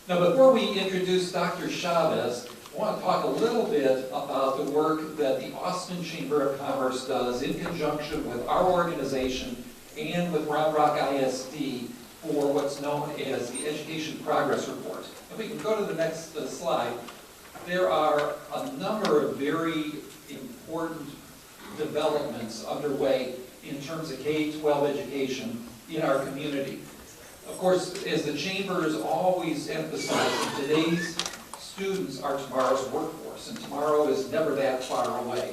Now, before we introduce Dr. Chavez, I want to talk a little bit about the work that the Austin Chamber of Commerce does in conjunction with our organization and with Round Rock ISD for what's known as the Education Progress Report. If we can go to the next slide, there are a number of very important developments underway in terms of K-12 education in our community. Of course, as the Chamber is always emphasizing, today's students are tomorrow's workforce, and tomorrow is never that far away.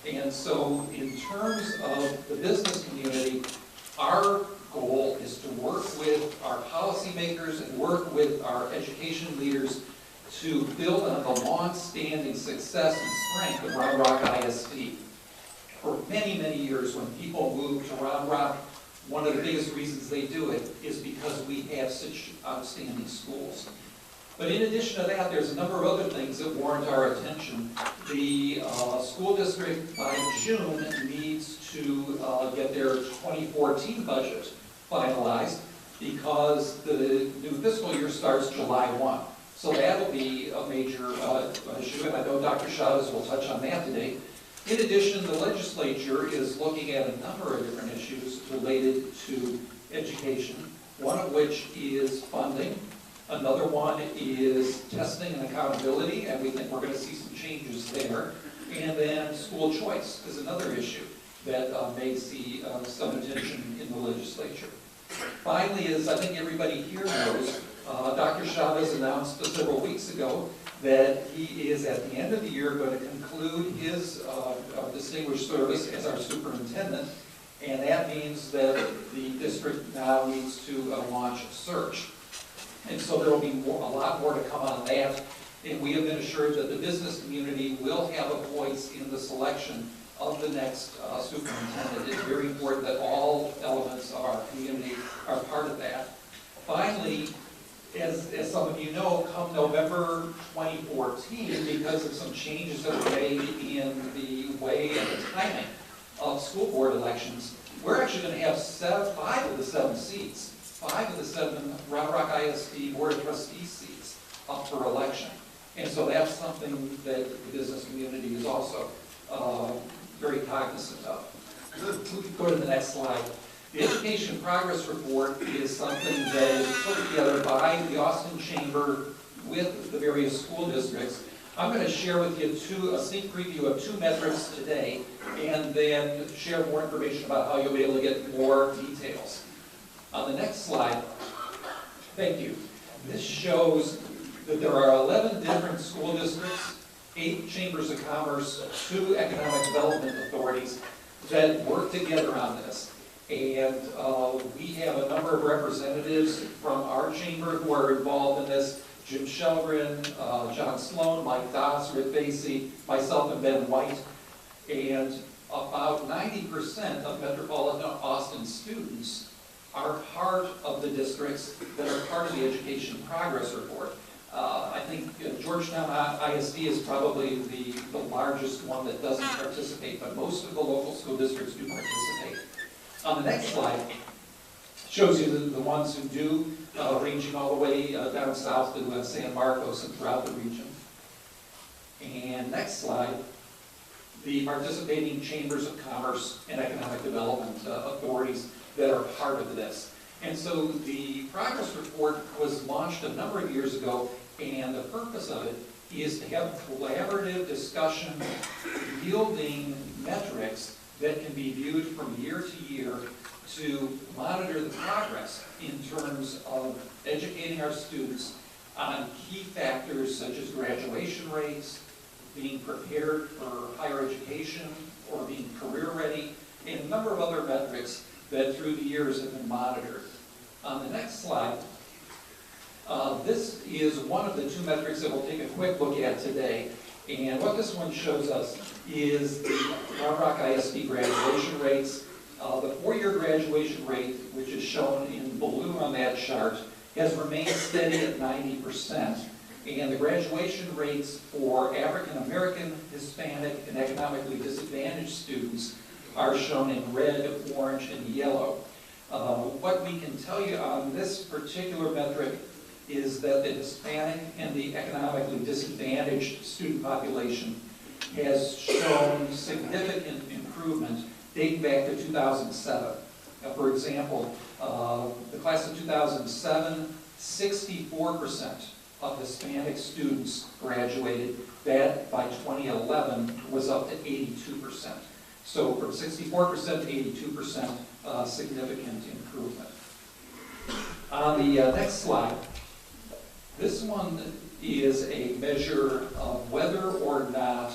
And so in terms of the business community, our goal is to work with our policymakers and work with our education leaders to build on the long-standing success and strength of Round Rock ISD. For many, many years, when people move to Round Rock, one of the biggest reasons they do it is because we have such outstanding schools. But in addition to that, there's a number of other things that warrant our attention. The school district by June needs to get their 2014 budget finalized because the new fiscal year starts July 1. So that'll be a major issue, and I know Dr. Chavez will touch on that today. In addition, the legislature is looking at a number of different issues related to education, one of which is funding. Another one is testing and accountability, and we think we're going to see some changes there. And then school choice is another issue that may see some attention in the legislature. Finally, as I think everybody here knows, Dr. Chavez announced several weeks ago that he is, at the end of the year, going to conclude his distinguished service as our superintendent, and that means that the district now needs to launch a search. And so there will be a lot more to come on that, and we have been assured that the business community will have a voice in the selection of the next superintendent. It's very important that all elements of our community are part of that. Finally, as some of you know, come November 2014, because of some changes that were made in the way and the timing of school board elections, we're actually going to have 5 of the 7 seats, 5 of the 7 Round Rock ISD Board of Trustees seats up for election. And so that's something that the business community is also very cognizant of. We can go to the next slide. The Education Progress Report is something that is put together by the Austin Chamber with the various school districts. I'm going to share with you a sneak preview of 2 metrics today, and then share more information about how you'll be able to get more details. On the next slide, thank you. This shows that there are 11 different school districts, 8 chambers of commerce, 2 economic development authorities that work together on this. And we have a number of representatives from our chamber who are involved in this. Jim Shelgren, John Sloan, Mike Doss, Rick Basie, myself, and Ben White. And about 90% of Metropolitan Austin students are part of the districts that are part of the Education Progress Report. I think Georgetown ISD is probably the largest one that doesn't participate, but most of the local school districts do participate. On the next slide, shows you the ones who do, ranging all the way down south to San Marcos and throughout the region. And next slide, the participating chambers of commerce and economic development authorities that are part of this. And so the progress report was launched a number of years ago, and the purpose of it is to have collaborative discussion yielding metrics that can be viewed from year to year to monitor the progress in terms of educating our students on key factors such as graduation rates, being prepared for higher education, or being career ready, and a number of other metrics that through the years have been monitored. On the next slide, this is one of the 2 metrics that we'll take a quick look at today. And what this one shows us is the Round Rock ISD graduation rates. The 4-year graduation rate, which is shown in blue on that chart, has remained steady at 90%. And the graduation rates for African American, Hispanic, and economically disadvantaged students are shown in red, orange, and yellow. What we can tell you on this particular metric is that the Hispanic and the economically disadvantaged student population has shown significant improvement dating back to 2007. For example, the class of 2007, 64% of Hispanic students graduated. That, by 2011, was up to 82%. So from 64% to 82%, significant improvement. On the next slide, this one is a measure of whether or not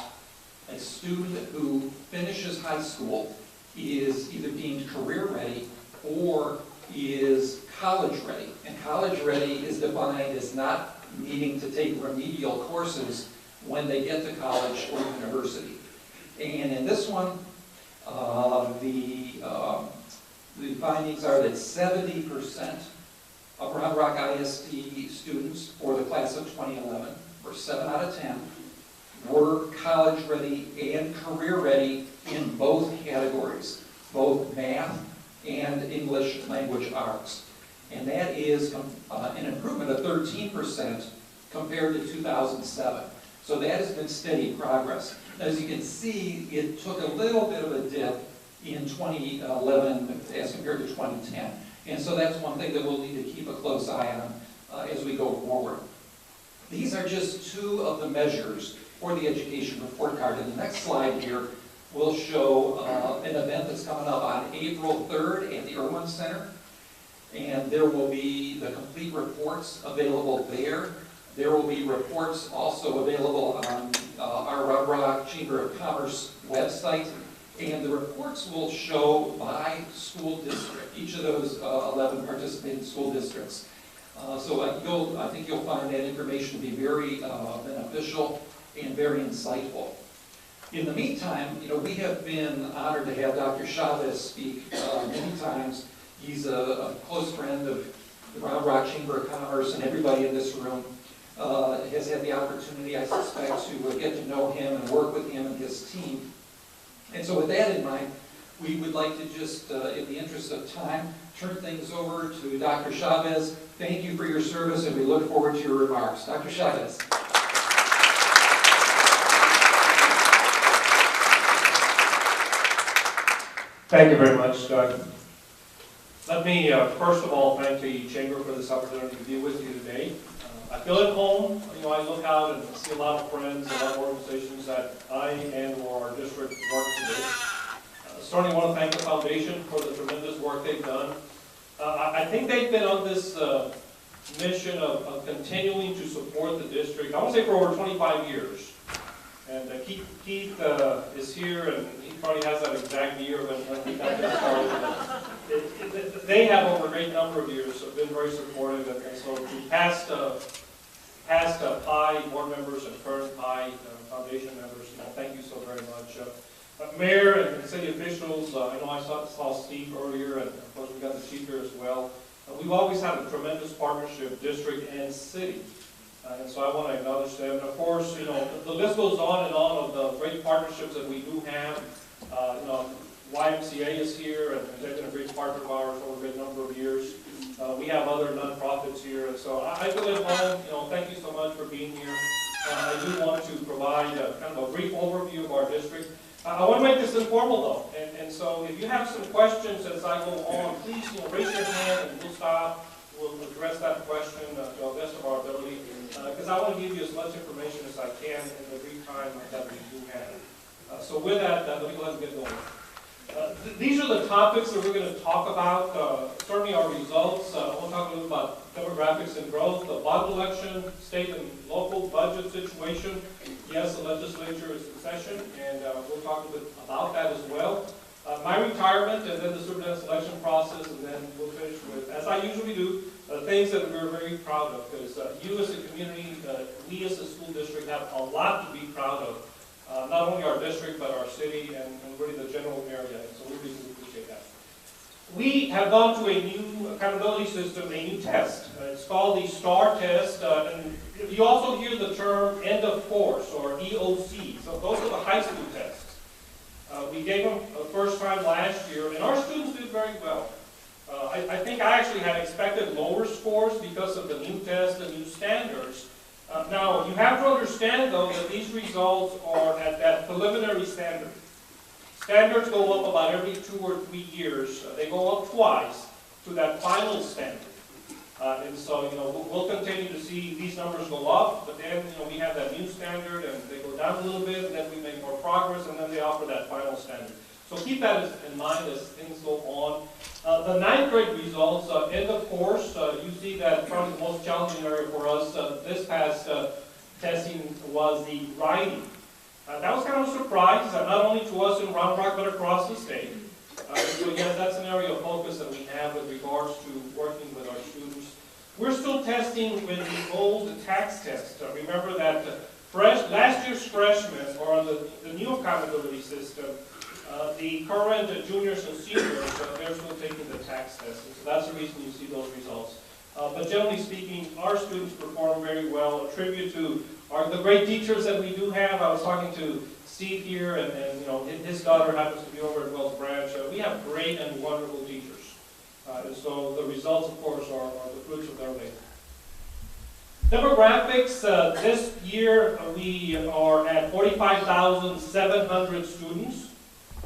a student who finishes high school is either deemed career ready or is college ready. And college ready is defined as not needing to take remedial courses when they get to college or university. And in this one, the findings are that 70% of Round Rock ISD students for the class of 2011, or 7 out of 10, were college ready and career ready in both categories, both math and English language arts. And that is an improvement of 13% compared to 2007. So that has been steady progress. As you can see, it took a little bit of a dip in 2011 as compared to 2010. And so that's one thing that we'll need to keep a close eye on as we go forward. These are just two of the measures for the education report card. And the next slide here will show an event that's coming up on April 3rd at the Irwin Center. And there will be the complete reports available there. There will be reports also available on our Round Rock Chamber of Commerce website. And the reports will show by school district, each of those 11 participating school districts. So I think you'll find that information to be very beneficial and very insightful. In the meantime, we have been honored to have Dr. Chavez speak many times. He's a close friend of the Round Rock Chamber of Commerce, and everybody in this room has had the opportunity, I suspect, to get to know him and work with him and his team. And so with that in mind, we would like to just, in the interest of time, turn things over to Dr. Chavez. Thank you for your service, and we look forward to your remarks. Dr. Chavez. Thank you very much, Doug. Let me first of all thank the Chamber for this opportunity to be with you today. I feel at home. I look out and see a lot of friends, a lot of organizations that I and or our district work with. Certainly want to thank the foundation for the tremendous work they've done. I think they've been on this mission of continuing to support the district, I want to say for over 25 years. And Keith is here, and he probably has that exact year when he got this started. They have, over a great number of years, been very supportive, and so the past PI board members and current PI foundation members, thank you so very much. Mayor and city officials, I know I saw Steve earlier, and of course we got the chief here as well. We've always had a tremendous partnership, district and city. And so I want to acknowledge them. And of course, the list goes on and on of the great partnerships that we do have. YMCA is here, and they've been a great partner of ours over a great number of years. We have other nonprofits here, and so I feel at home. Thank you so much for being here. I do want to provide kind of a brief overview of our district. I want to make this informal though, and so if you have some questions as I go on, please raise your hand and we'll stop. We'll address that question to the best of our ability, because I want to give you as much information as I can in the brief time that we do have. So with that, let me go ahead and get going. These are the topics that we're going to talk about. Certainly our results. I want to talk a little about demographics and growth, the bond election, state and local budget situation. Yes, the legislature is in session, and we'll talk a bit about that as well. My retirement, and then the superintendent selection process, and then we'll finish with, as I usually do, things that we're very proud of, because you as a community, we as a school district have a lot to be proud of. Not only our district, but our city, and really the general area, and so we really appreciate that. We have gone to a new accountability system, a new test. It's called the STAR test, and you also hear the term end of course, or EOC. So those are the high school tests. We gave them the first time last year, and our students did very well. I I think I actually had expected lower scores because of the new test, the new standards. Now, you have to understand, though, that these results are at that preliminary standard. Standards go up about every 2 or 3 years. They go up twice to that final standard. And so, we'll continue to see these numbers go up, but then, we have that new standard, and they go down a little bit, and then we make more progress, and then they offer that final standard. So keep that in mind as things go on. The 9th grade results, end of course, you see that probably the most challenging area for us this past testing was the writing. That was kind of a surprise, not only to us in Round Rock, but across the state. So yes, that's an area of focus that we have with regards to working with our students. We're still testing with the old tax test. Remember that last year's freshmen are on the new accountability system. The current juniors and seniors, they're still taking the tax test. So that's the reason you see those results. But generally speaking, our students perform very well. A tribute to the great teachers that we do have. I was talking to Steve here, and his daughter happens to be over at Wells Branch. We have great and wonderful teachers. And so the results, of course, are the fruits of their labor. Demographics, this year we are at 45,700 students.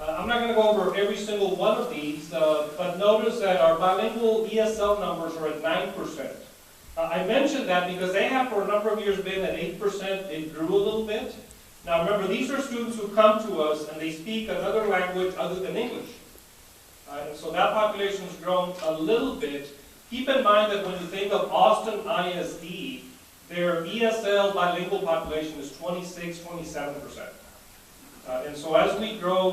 I'm not going to go over every single one of these, but notice that our bilingual ESL numbers are at 9%. I mentioned that because they have for a number of years been at 8%. It grew a little bit. Now remember, these are students who come to us and they speak another language other than English. And so that population has grown a little bit. Keep in mind that when you think of Austin ISD, their ESL bilingual population is 26-27%. And so as we grow,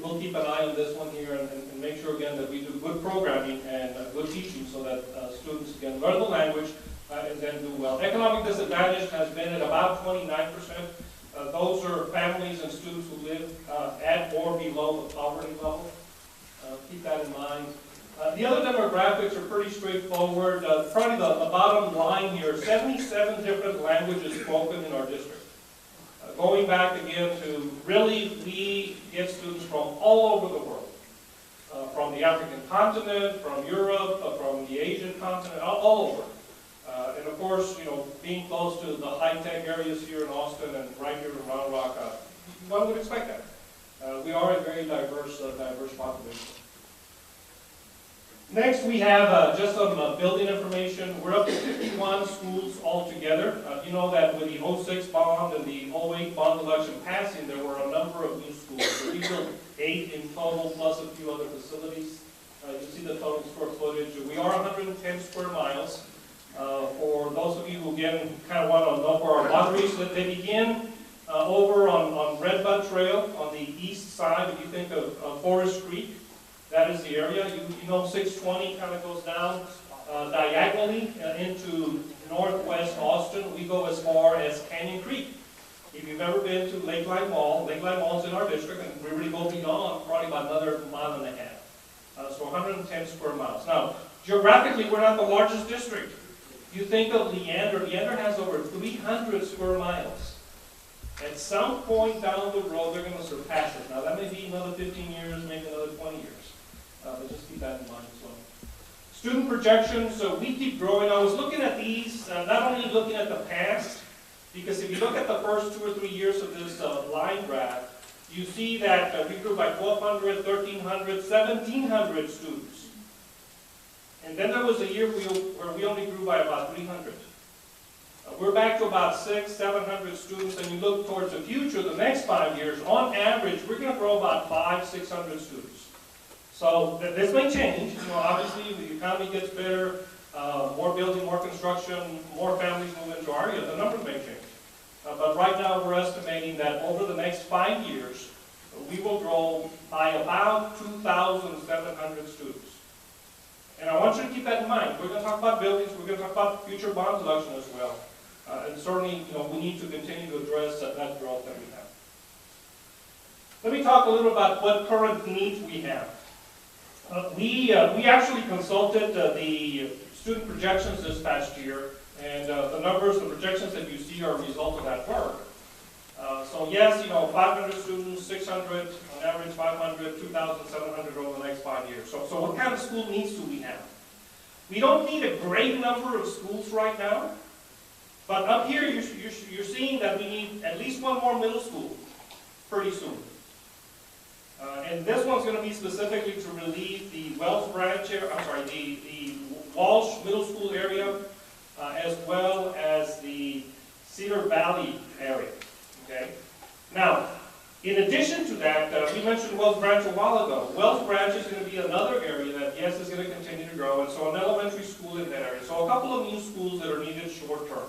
we'll keep an eye on this one here and make sure again that we do good programming and good teaching so that students again learn the language and then do well. Economic disadvantage has been at about 29%. Those are families and students who live at or below the poverty level. Keep that in mind. The other demographics are pretty straightforward. Probably the bottom line here, 77 different languages spoken in our district. Going back again to really, we get students from all over the world. From the African continent, from Europe, from the Asian continent, all over. And of course, being close to the high-tech areas here in Austin and right here in Round Rock, one would expect that. We are a very diverse population. Next, we have just some building information. We're up to 51 schools altogether. You know that with the 06 bond and the 08 bond election passing, there were a number of new schools. So we built 8 in total, plus a few other facilities. You see the total square footage. We are 110 square miles. For those of you who again kind of want to know where our boundaries, that they begin over on Red Bud Trail on the east side. If you think of Forest Creek, that is the area. You know 620 kind of goes down diagonally into northwest Austin. We go as far as Canyon Creek. If you've ever been to Lakeline Mall is in our district, and we really go beyond probably about another 1.5 miles. So 110 square miles. Now, geographically, we're not the largest district. You think of Leander. Leander has over 300 square miles. At some point down the road, they're going to surpass it. Now, that may be another 15 years, maybe another 20 years. But just keep that in mind as well. Student projections, so we keep growing. I was looking at these, not only looking at the past, because if you look at the first 2 or 3 years of this line graph, you see that we grew by 1,200, 1,300, 1,700 students. And then there was a year where we only grew by about 300. We're back to about 600, 700 students, and you look towards the future, the next 5 years, on average, we're going to grow about 500, 600 students. So this may change. Obviously, the economy gets better, more building, more construction, more families move into our area, the numbers may change. But right now, we're estimating that over the next 5 years, we will grow by about 2,700 students. And I want you to keep that in mind. We're going to talk about buildings. We're going to talk about future bond election as well. And certainly, we need to continue to address that growth that we have. Let me talk a little about what current needs we have. We actually consulted the student projections this past year, and the numbers, the projections that you see are a result of that work. So yes, 500 students, 600, on average 500, 2,700 over the next 5 years. So what kind of school needs do we have? We don't need a great number of schools right now, but up here you're seeing that we need at least one more middle school pretty soon. And this one's going to be specifically to relieve the Wells Branch area, the Walsh Middle School area, as well as the Cedar Valley area. Okay. Now, in addition to that, we mentioned Wells Branch a while ago. Wells Branch is going to be another area that, yes, is going to continue to grow, and so an elementary school in that area. So a couple of new schools that are needed short term.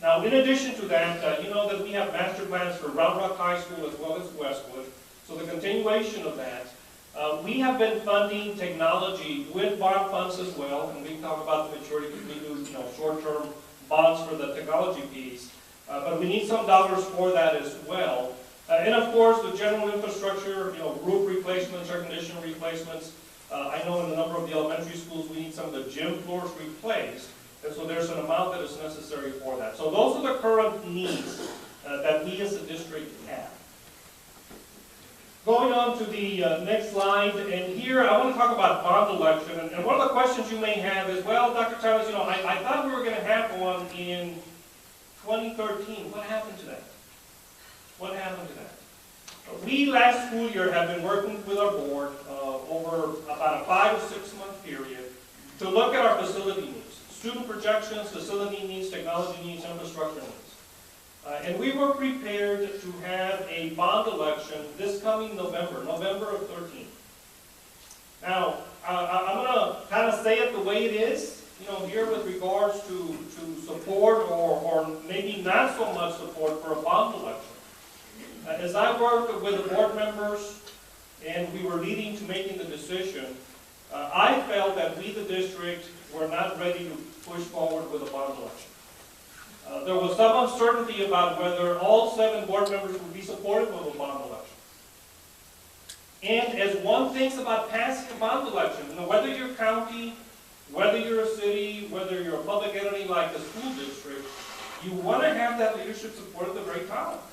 Now, in addition to that, you know that we have master plans for Round Rock High School as well as Westwood. So the continuation of that, we have been funding technology with bond funds as well, and we can talk about the maturity because we do, short-term bonds for the technology piece. But we need some dollars for that as well. And of course, the general infrastructure, roof replacements, air conditioner replacements. I know in a number of the elementary schools, we need some of the gym floors replaced. And so there's an amount that is necessary for that. So those are the current needs that we as a district have. Going on to the next slide, and here I want to talk about bond election. And one of the questions you may have is, well, Dr. Chavez, I thought we were going to have one in 2013. What happened to that? What happened to that? We last school year have been working with our board over about a 5 to 6 month period to look at our facility needs, student projections, facility needs, technology needs, infrastructure needs. And we were prepared to have a bond election this coming November of 13. Now, I'm going to kind of say it the way it is. Here with regards to support or maybe not so much support for a bond election. As I worked with the board members and we were leading to making the decision, I felt that we, the district, were not ready to push forward with a bond election. There was some uncertainty about whether all 7 board members would be supportive of a bond election. And as one thinks about passing a bond election, whether you're county, whether you're a city, whether you're a public entity like the school district, you want to have that leadership support at the very top.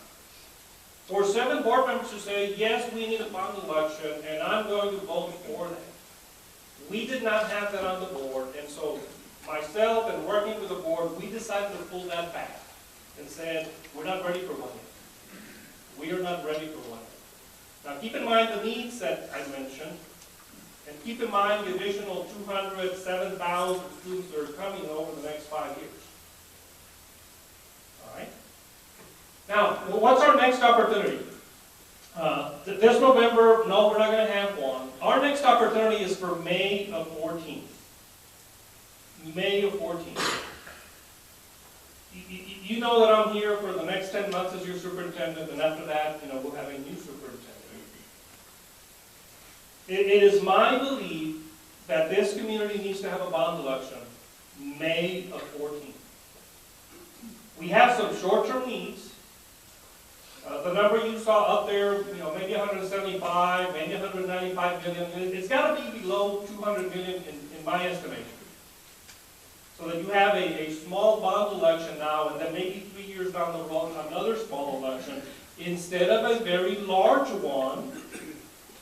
For 7 board members to say, yes, we need a bond election, and I'm going to vote for that. We did not have that on the board, and so myself and working with the board, we decided to pull that back and said, we're not ready for one yet. We are not ready for one yet. Now keep in mind the needs that I mentioned. And keep in mind the additional 207,000 students that are coming over the next 5 years. All right? Now, what's our next opportunity? This November, no, we're not going to have one. Our next opportunity is for May of 14. May of 14. You know that I'm here for the next 10 months as your superintendent, and after that, we'll have a new superintendent. It is my belief that this community needs to have a bond election May of 14. We have some short-term needs. The number you saw up there, maybe 175, maybe 195 million. It's got to be below 200 million in my estimation. So that you have a small bond election now, and then maybe 3 years down the road, another small election, instead of a very large one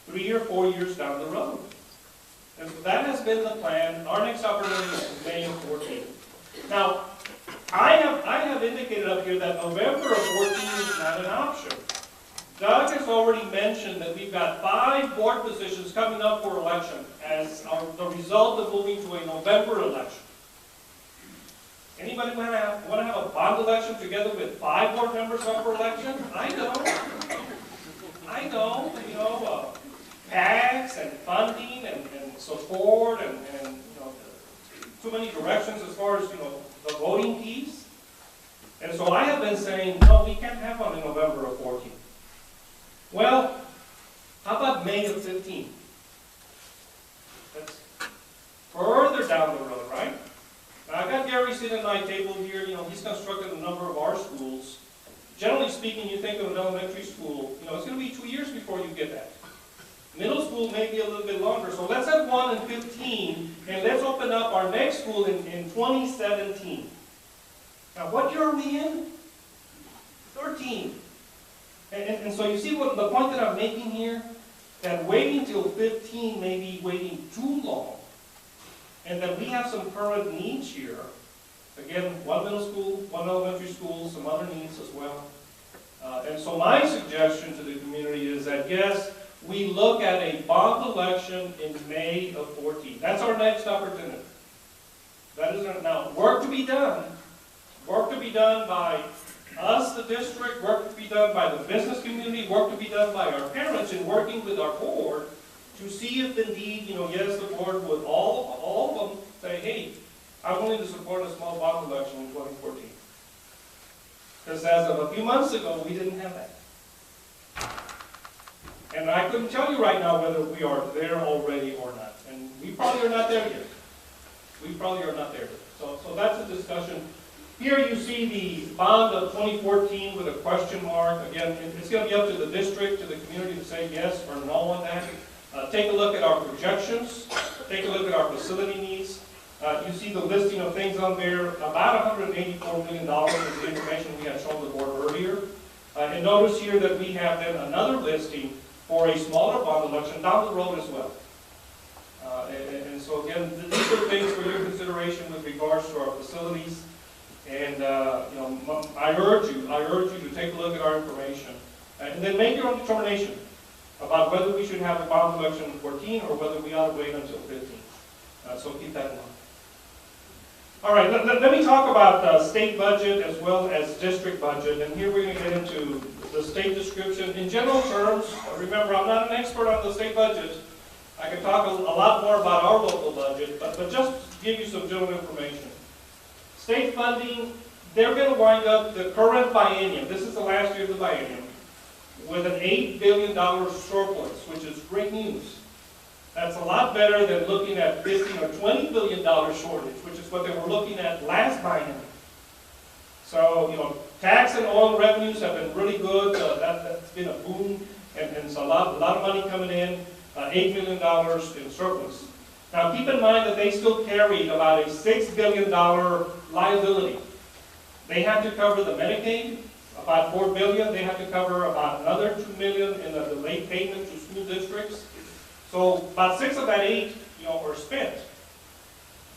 3 or 4 years down the road. And so that has been the plan. Our next opportunity is May of 14. Now, I have indicated up here that November of 14 is not an option. Doug has already mentioned that we've got 5 board positions coming up for election as the result of moving to a November election. Anybody want to have a bond election together with 5 board members up for election? I know, tax and funding and support and too many directions as far as, the voting piece. And so I have been saying, no, we can't have one in November of 14. Well, how about May of 15? That's further down the road, right? Now, I've got Gary sitting at my table here. He's constructed a number of our schools. Generally speaking, you think of an elementary school, it's going to be 2 years before you get that. Middle school may be a little bit longer. So let's have one in 15, and let's open up our next school in 2017. Now, what year are we in? 13. And so you see what the point that I'm making here? That waiting till 15 may be waiting too long, and that we have some current needs here. Again, one middle school, one elementary school, some other needs as well. And so my suggestion to the community is that, yes, we look at a bond election in May of 14. That's our next opportunity. That is now work to be done. Work to be done by us, the district, work to be done by the business community, work to be done by our parents in working with our board to see if indeed, yes, the board would all of them say, hey, I'm willing to support a small bond election in 2014. Because as of a few months ago, we didn't have that. And I couldn't tell you right now whether we are there already or not. And we probably are not there yet. We probably are not there yet. So that's a discussion. Here you see the bond of 2014 with a question mark. Again, it's going to be up to the district, to the community to say yes or no on that. Take a look at our projections. Take a look at our facility needs. You see the listing of things on there. About $184 million is the information we had shown the board earlier. And notice here that we have then another listing for a smaller bond election down the road as well. And so again, these are things for your consideration with regards to our facilities. And I urge you to take a look at our information and then make your own determination about whether we should have a bond election in 14 or whether we ought to wait until 15. So keep that in mind. All right, let me talk about state budget as well as district budget. And here we're going to get into the state description. In general terms, remember, I'm not an expert on the state budget. I can talk a lot more about our local budget, but just to give you some general information. State funding, they're going to wind up the current biennium, this is the last year of the biennium, with an $8 billion surplus, which is great news. That's a lot better than looking at $15 or $20 billion shortage, which is what they were looking at last biennium. So, tax and oil revenues have been really good. That's been a boom, and so a lot of money coming in, $8 million in surplus. Now, keep in mind that they still carry about a $6 billion liability. They have to cover the Medicaid, about $4 billion. They have to cover about another $2 million in the late payment to school districts. So about 6 of that 8, are spent.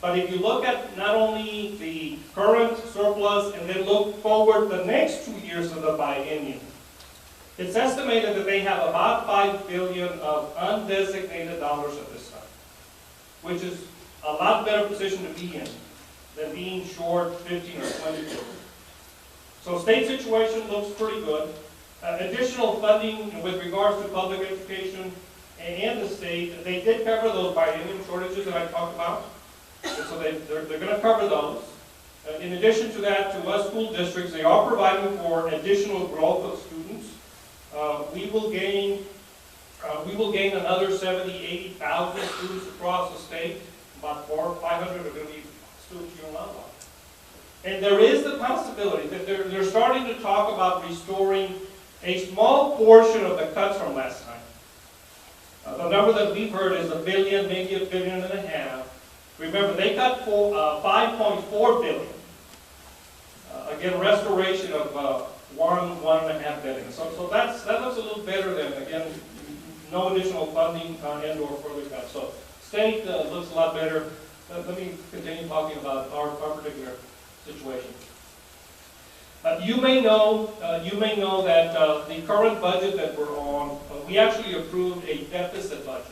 But if you look at not only the current surplus and then look forward the next 2 years of the biennium, it's estimated that they have about $5 billion of undesignated dollars at this time, which is a lot better position to be in than being short 15 or 20 billion. So state situation looks pretty good. Additional funding with regards to public education and the state, they did cover those biennium shortages that I talked about. And so they're going to cover those. In addition to that, to us school districts, they are providing for additional growth of students. We will gain another 70,000, 80,000 students across the state. About 400 or 500 are going to be students here in Lava. And there is the possibility that they're starting to talk about restoring a small portion of the cuts from last time. The number that we've heard is $1 billion, maybe $1.5 billion. Remember, they cut $5.4 billion. Again, restoration of $1.5 billion. So that looks a little better than, again, no additional funding and or further cuts. So state looks a lot better. Let me continue talking about our particular situation. You may know that the current budget that we're on, we actually approved a deficit budget.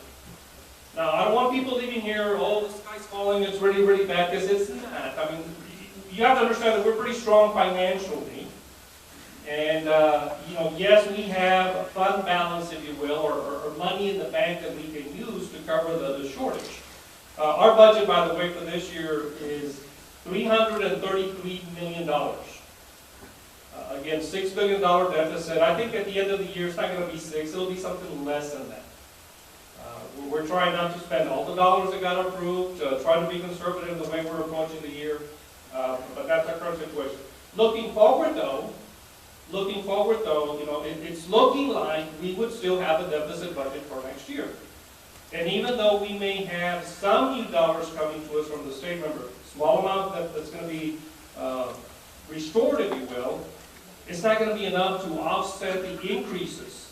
Now, I don't want people leaving here, oh, the sky's falling, it's really, really bad, because it's not. I mean, you have to understand that we're pretty strong financially. And, yes, we have a fund balance, if you will, or money in the bank that we can use to cover the shortage. Our budget, by the way, for this year is $333 million. Again, $6 billion deficit. I think at the end of the year, it's not going to be 6, it'll be something less than that. We're trying not to spend all the dollars that got approved, trying to be conservative in the way we're approaching the year, but that's our current situation. Looking forward though, it's looking like we would still have a deficit budget for next year. And even though we may have some new dollars coming to us from the state, remember, small amount that's going to be restored, if you will, it's not going to be enough to offset the increases.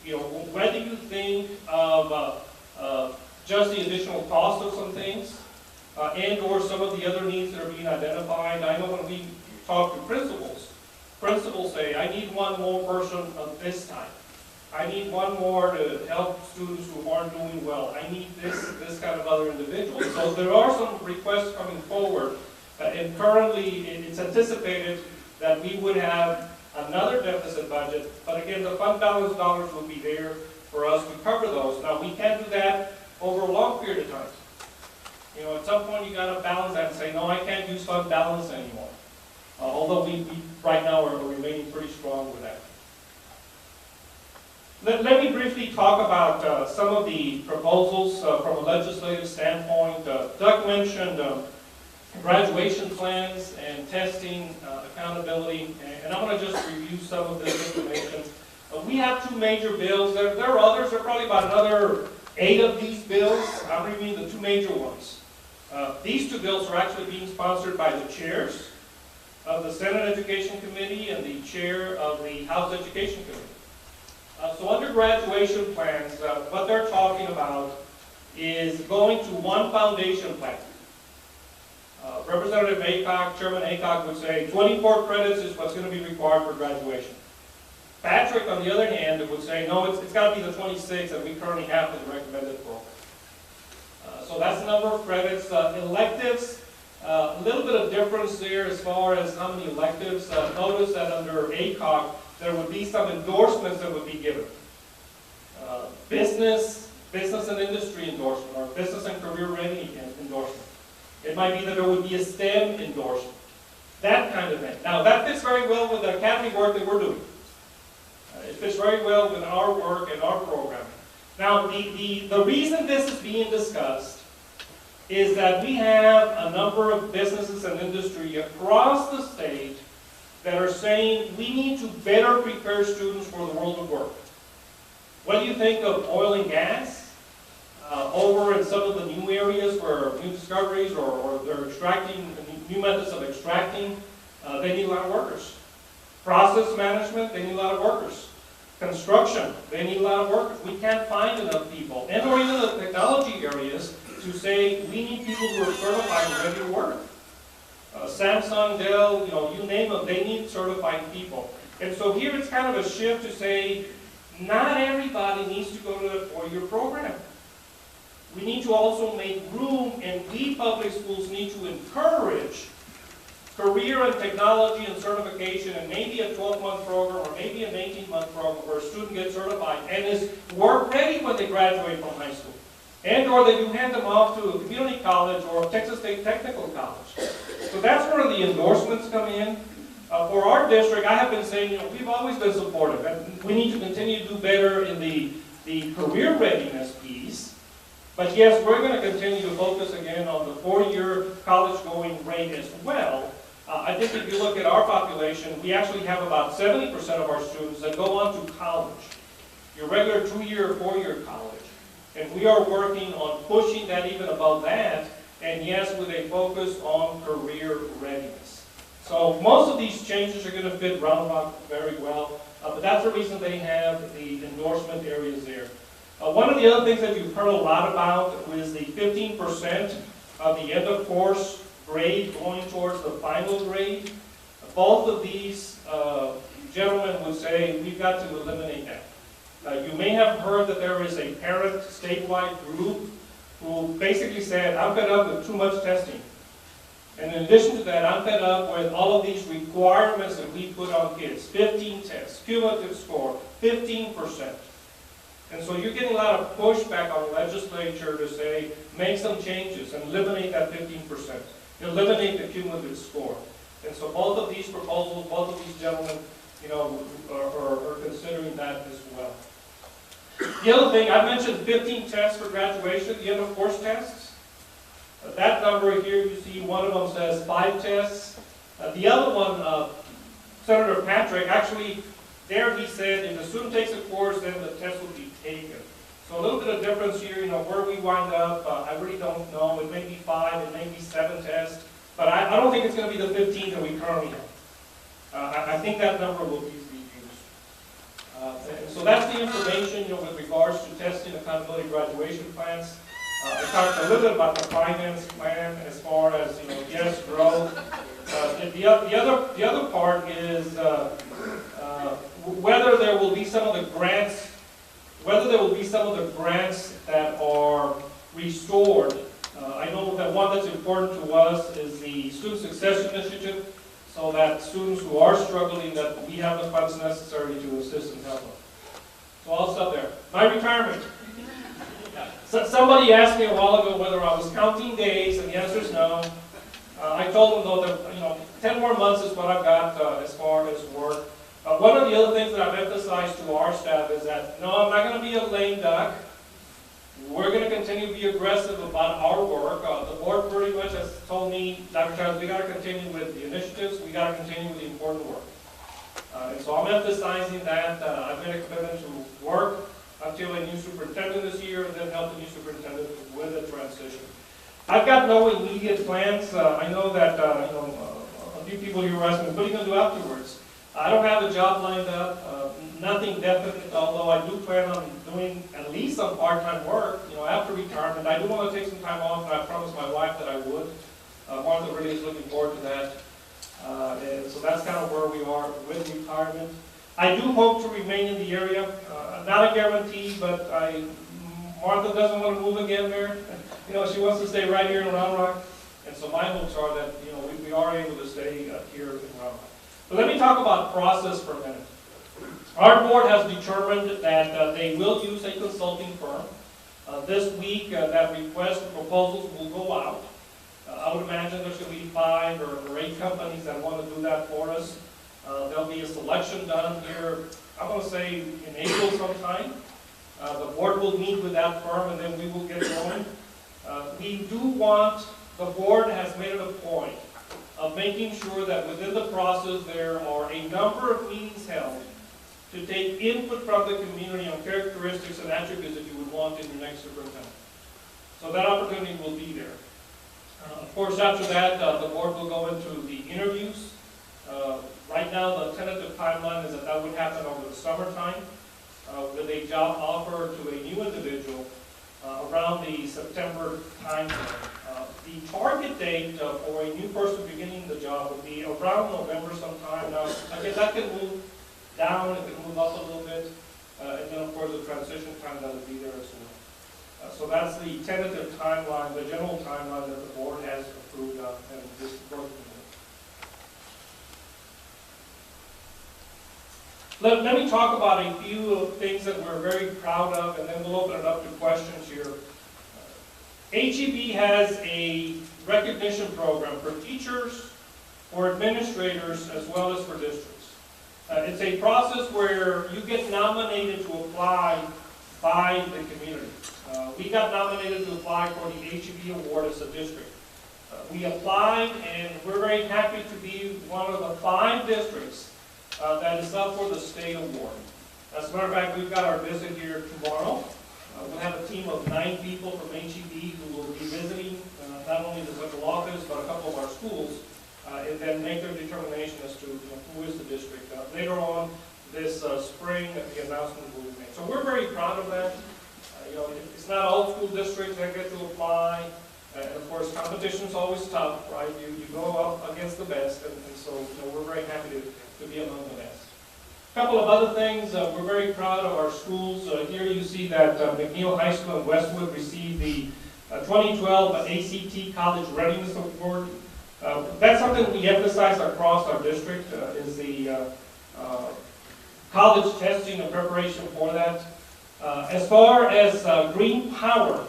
You know, whether you think of just the additional cost of some things, and or some of the other needs that are being identified. I know when we talk to principals say, I need one more person of this type. I need one more to help students who aren't doing well. I need this kind of other individual. So there are some requests coming forward, and currently it's anticipated that we would have another deficit budget, but again, the fund balance dollars will be there for us to cover those. Now, we can't do that over a long period of time. You know, at some point you gotta balance that and say, no, I can't use fund balance anymore. Although we right now are remaining pretty strong with that. Let me briefly talk about some of the proposals from a legislative standpoint. Doug mentioned graduation plans and testing, accountability, and I'm going to just review some of this information. We have two major bills. There are others. There are probably about another 8 of these bills. I'm reviewing the two major ones. These two bills are actually being sponsored by the chairs of the Senate Education Committee and the chair of the House Education Committee. So under graduation plans, what they're talking about is going to one foundation plan. Representative Aycock, Chairman Aycock would say 24 credits is what's going to be required for graduation. Patrick, on the other hand, would say, no, it's got to be the 26 that we currently have as a recommended program. So that's the number of credits. Electives, a little bit of difference there as far as how many electives. Notice that under Aycock, there would be some endorsements that would be given. Business and industry endorsement, or business and career ready endorsement. It might be that there would be a STEM endorsement. That kind of thing. Now, that fits very well with the academy work that we're doing. It fits very well with our work and our programming. Now, the reason this is being discussed is that we have a number of businesses and industry across the state that are saying we need to better prepare students for the world of work. What do you think of oil and gas? Over in some of the new areas where new discoveries or they're extracting, new methods of extracting, they need a lot of workers. Process management, they need a lot of workers. Construction, they need a lot of workers. We can't find enough people. And or even the technology areas to say we need people who are certified and ready to work. Samsung, Dell, you name them, they need certified people. And so here it's kind of a shift to say, not everybody needs to go to the 4-year program. We need to also make room, and we public schools need to encourage career and technology and certification, and maybe a 12-month program or maybe an 18-month program where a student gets certified and is work ready when they graduate from high school. And or that you hand them off to a community college or a Texas State Technical College. So that's where the endorsements come in. For our district, I have been saying, we've always been supportive, and we need to continue to do better in the career readiness piece. But yes, we're going to continue to focus again on the 4-year college going rate as well. I think if you look at our population, we actually have about 70% of our students that go on to college. Your regular 2-year or 4-year college. And we are working on pushing that even above that, and yes, with a focus on career readiness. So most of these changes are going to fit Round Rock very well, but that's the reason they have the endorsement areas there. One of the other things that you've heard a lot about is the 15% of the end of course grade going towards the final grade. Both of these gentlemen would say we've got to eliminate that. You may have heard that there is a parent statewide group who basically said, I'm fed up with too much testing. And in addition to that, I'm fed up with all of these requirements that we put on kids. 15 tests, cumulative score, 15%. And so you're getting a lot of pushback on the legislature to say, make some changes and eliminate that 15%. Eliminate the cumulative score. And so both of these proposals, both of these gentlemen, are considering that as well. The other thing, I mentioned 15 tests for graduation, the end of course tests. That number here, you see one of them says 5 tests. The other one, Senator Patrick, actually, there he said if the student takes a course, then the test will be taken. So a little bit of difference here, where we wind up, I really don't know. It may be 5, it may be 7 tests, but I don't think it's going to be the 15 that we currently have. I think that number will be used. And so that's the information, with regards to testing, accountability, graduation plans. I talked a little bit about the finance plan as far as, yes, growth. The other part is whether there will be some of the grants, that are restored. I know that one that's important to us is the Student Success Initiative, so that students who are struggling, that we have the funds necessary to assist and help them. So I'll stop there. My retirement. So somebody asked me a while ago whether I was counting days, and the answer is no. I told them though that 10 more months is what I've got as far as work. One of the other things that I've emphasized to our staff is that no, I'm not going to be a lame duck. We're going to continue to be aggressive about our work. The board pretty much has told me, Dr. Childs, we got to continue with the initiatives. We got to continue with the important work. And so I'm emphasizing that. I've made a commitment to work until a new superintendent this year, and then help the new superintendent with the transition. I've got no immediate plans. I know that a few people here were asking, what are you going to do afterwards? I don't have a job lined up, nothing definite, although I do plan on doing at least some part-time work, after retirement. I do want to take some time off, and I promised my wife that I would. Martha really is looking forward to that. And so that's kind of where we are with retirement. I do hope to remain in the area. Not a guarantee, but Martha doesn't want to move again there. She wants to stay right here in Round Rock. And so my hopes are that, we are able to stay here in Round Rock. But let me talk about process for a minute. Our board has determined that they will use a consulting firm. This week, that request for proposals will go out. I would imagine there should be 5 or 8 companies that want to do that for us. There'll be a selection done here, I'm going to say in April sometime. The board will meet with that firm, and then we will get going. The board has made it a point of making sure that within the process there are a number of meetings held to take input from the community on characteristics and attributes that you would want in your next superintendent. So that opportunity will be there. Of course, after that, the board will go into the interviews. Right now, the tentative timeline is that would happen over the summertime with a job offer to a new individual around the September timeframe. The target date for a new person beginning the job would be around November sometime. Now, again, that can move down, it can move up a little bit, and then of course the transition time that will be there as well. So that's the tentative timeline, the general timeline that the board has approved and this working with. Let me talk about a few things that we're very proud of, and then we'll open it up to questions here. HEB has a recognition program for teachers, for administrators, as well as for districts. It's a process where you get nominated to apply by the community. We got nominated to apply for the HEB award as a district. We applied, and we're very happy to be one of the 5 districts that is up for the state award. As a matter of fact, we've got our visit here tomorrow. We'll have a team of 9 people from HEB who will be visiting not only the central office, but a couple of our schools, and then make their determination as to who is the district. Later on this spring, the announcement will be made. So we're very proud of that. It's not all school districts that get to apply. And of course, competition is always tough, right? You go up against the best, and so we're very happy to be among the best. A couple of other things, we're very proud of our schools. Here you see that McNeil High School in Westwood received the 2012 ACT College Readiness Award. That's something we emphasize across our district, is the college testing and preparation for that. As far as green power,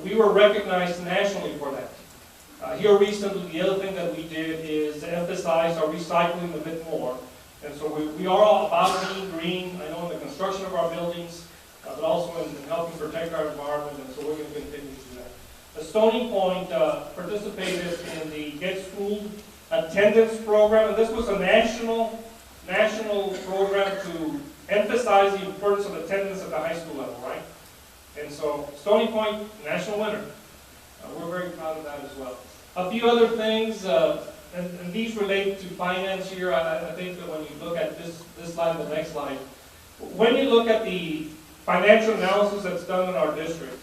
we were recognized nationally for that. Here recently, the other thing that we did is emphasize our recycling a bit more. And so we are all about being green, I know in the construction of our buildings, but also in helping protect our environment, and so we're going to continue to do that. Stony Point participated in the Get Schooled Attendance Program, and this was a national program to emphasize the importance of attendance at the high school level, right? And so Stony Point, national winner. We're very proud of that as well. A few other things, and these relate to finance here. I think that when you look at this slide and the next slide, when you look at the financial analysis that's done in our district,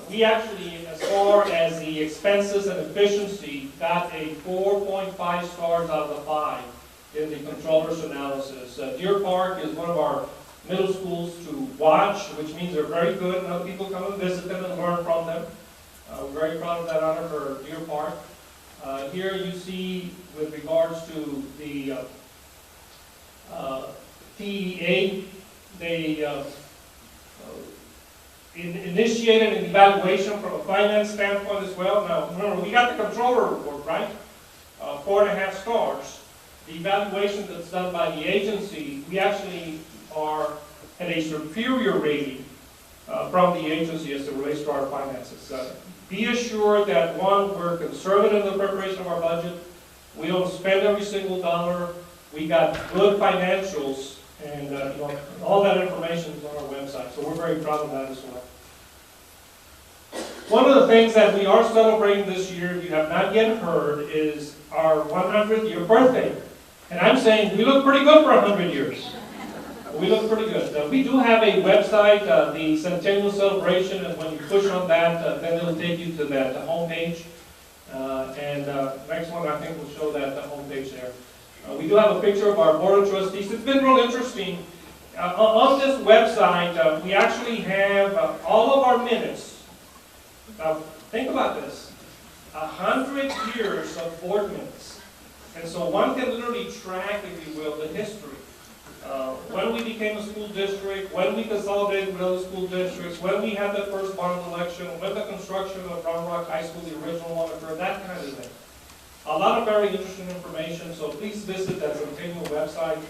we actually, as far as the expenses and efficiency, got a 4.5 stars out of the 5 in the controller's analysis. Deer Park is one of our middle schools to watch, which means they're very good, and other people come and visit them and learn from them. We're very proud of that honor for Deer Park. Here you see, with regards to the TEA, they initiated an evaluation from a finance standpoint as well. Now, remember, we got the controller report, right? 4.5 stars. The evaluation that's done by the agency, we actually are at a superior rating from the agency as it relates to our finances. Be assured that, one, we're conservative in the preparation of our budget. We don't spend every single dollar. We got good financials, and all that information is on our website, so we're very proud of that as well. One of the things that we are celebrating this year, if you have not yet heard, is our 100th year birthday. And I'm saying we look pretty good for 100 years. We look pretty good. We do have a website, the Centennial Celebration, and when you push on that, then it'll take you to that homepage. Next one, I think, will show that the homepage there. We do have a picture of our Board of Trustees. It's been real interesting. On this website, we actually have all of our minutes. Now, think about this. 100 years of board minutes. And so one can literally track, if you will, the history. When we became a school district, when we consolidated with other school districts, when we had the first bond election, when the construction of Round Rock High School, the original one, occurred, that kind of thing. A lot of very interesting information, so please visit that Centennial website.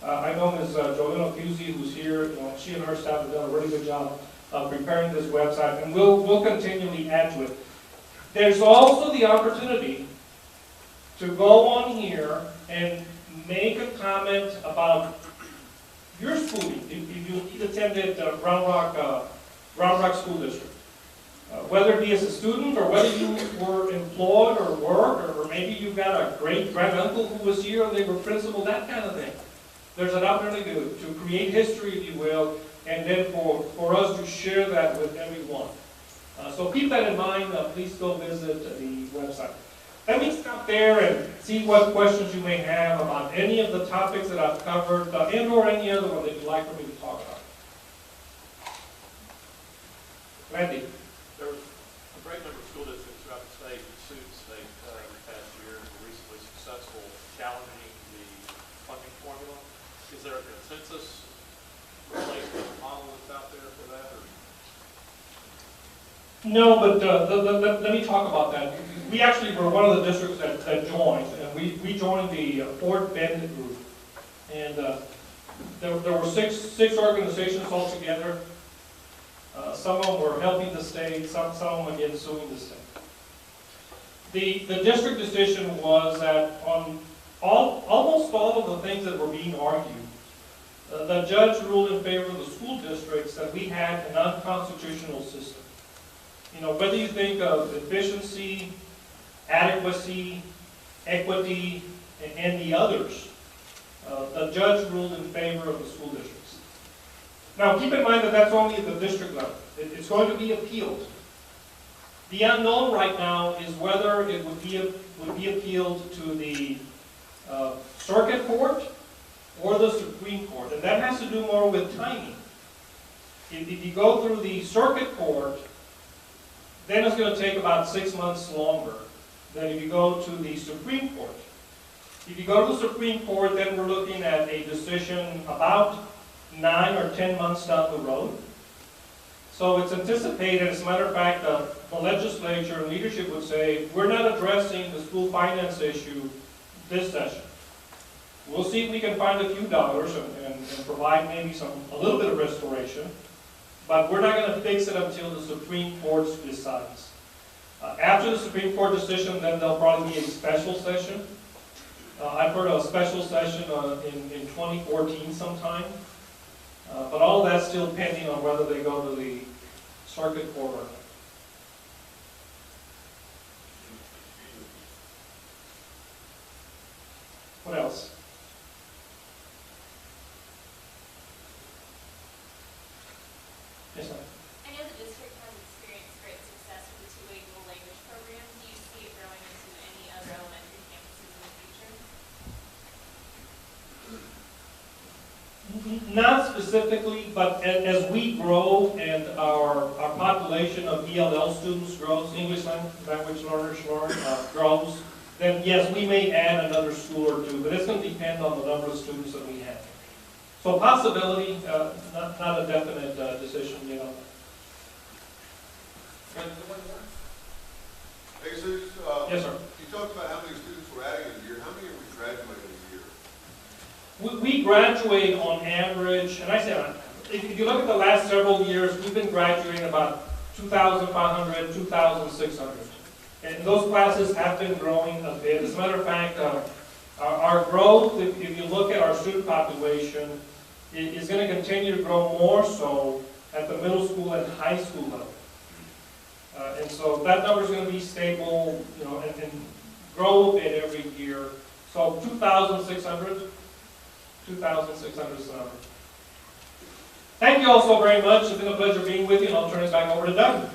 I know Ms. Joanna Fusey, who's here, she and her staff have done a really good job of preparing this website, and we'll continually add to it. There's also the opportunity to go on here and make a comment about your schooling, if you attended Round Rock School District. Whether it be as a student, or whether you were employed or work, or maybe you've got a great grand-uncle who was here and they were principal, that kind of thing. There's an opportunity to create history, if you will, and then for us to share that with everyone. So keep that in mind. Please go visit the website. Let me stop there and see what questions you may have about any of the topics that I've covered, and or any other one that you'd like for me to talk about. Randy. There was a great number of school districts throughout the state that sued the state this past year and were recently successful challenging the funding formula. Is there a consensus related to the model that's out there for that? Or? No, but let me talk about that. We actually were one of the districts that joined, and we joined the Fort Bend group. And there were six organizations altogether. Some of them were helping the state, some of them again suing the state. The district decision was that on almost all of the things that were being argued, the judge ruled in favor of the school districts that we had an unconstitutional system. Whether you think of efficiency, adequacy, equity, and the others, the judge ruled in favor of the school districts. Now, keep in mind that that's only at the district level. It's going to be appealed. The unknown right now is whether it would be appealed to the circuit court or the Supreme Court, and that has to do more with timing. If you go through the circuit court, then it's going to take about 6 months longer than if you go to the Supreme Court. If you go to the Supreme Court, then we're looking at a decision about 9 or 10 months down the road. So it's anticipated, as a matter of fact, the legislature and leadership would say, we're not addressing the school finance issue this session. We'll see if we can find a few dollars and provide maybe a little bit of restoration, but we're not going to fix it until the Supreme Court decides. After the Supreme Court decision, then there'll probably be a special session. I've heard of a special session in 2014 sometime. But all that's still pending on whether they go to the circuit court or not. What else? Yes, ma'am. I know the district has experienced great success with the two-way dual language program. Do you see it growing into any other elementary campuses in the future? Not specifically, but as we grow and our population of ELL students grows, English language learners grows, then yes, we may add another school or two, but it's going to depend on the number of students that we have. So possibility, not a definite decision, you know. Jesus, Yes, sir. you talked about how many students we're adding in a year. How many are we graduating a year? We graduate on average, and I say, if you look at the last several years, we've been graduating about 2,500, 2,600. And those classes have been growing a bit. As a matter of fact, our growth, if you look at our student population, is going to continue to grow more so at the middle school and high school level. And so that number is going to be stable, you know, and grow a bit every year. So 2,600 is the number. Thank you all so very much. It's been a pleasure being with you, and I'll turn it back over to Doug.